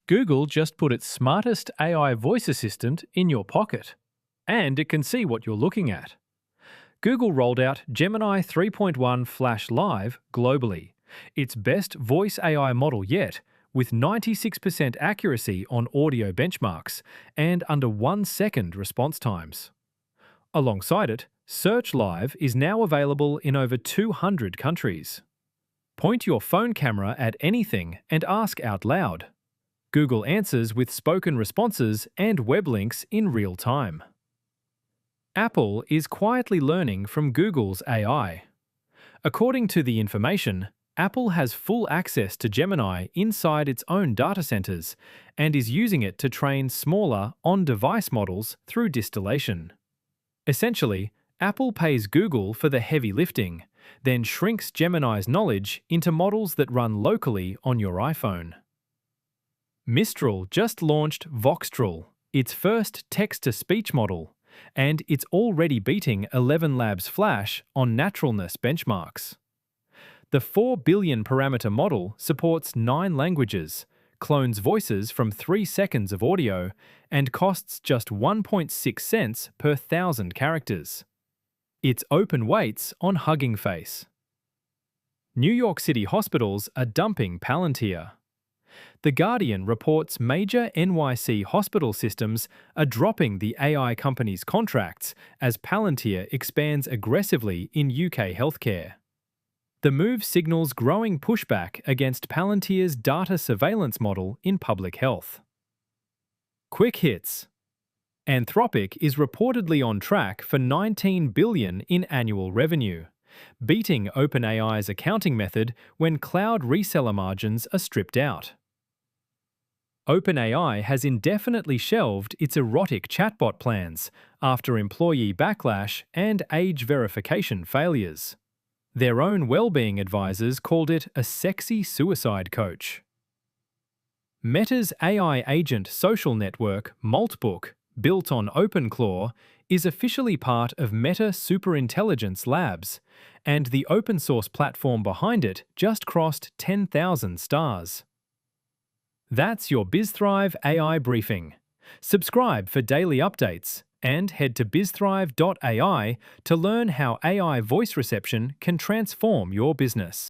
Google just put its smartest AI voice assistant in your pocket, and it can see what you're looking at. Google rolled out Gemini 3.1 Flash Live globally, its best voice AI model yet, with 96% accuracy on audio benchmarks and under 1 second response times. Alongside it, Search Live is now available in over 200 countries. Point your phone camera at anything and ask out loud. Google answers with spoken responses and web links in real time. Apple is quietly learning from Google's AI. According to the information, Apple has full access to Gemini inside its own data centers and is using it to train smaller, on-device models through distillation. Essentially, Apple pays Google for the heavy lifting, then shrinks Gemini's knowledge into models that run locally on your iPhone. Mistral just launched Voxtral, its first text-to-speech model, and it's already beating 11 Labs Flash on naturalness benchmarks. The 4 billion parameter model supports 9 languages, clones voices from 3 seconds of audio, and costs just 1.6 cents per 1,000 characters. It's open weights on Hugging Face. New York City hospitals are dumping Palantir. The Guardian reports major NYC hospital systems are dropping the AI company's contracts as Palantir expands aggressively in UK healthcare. The move signals growing pushback against Palantir's data surveillance model in public health. Quick hits. Anthropic is reportedly on track for $19 billion in annual revenue, beating OpenAI's accounting method when cloud reseller margins are stripped out. OpenAI has indefinitely shelved its erotic chatbot plans after employee backlash and age verification failures. Their own well-being advisors called it a sexy suicide coach. Meta's AI agent social network, Maltbook, built on OpenClaw, is officially part of Meta Superintelligence Labs, and the open-source platform behind it just crossed 10,000 stars. That's your BizThrive AI briefing. Subscribe for daily updates and head to bizthrive.ai to learn how AI voice reception can transform your business.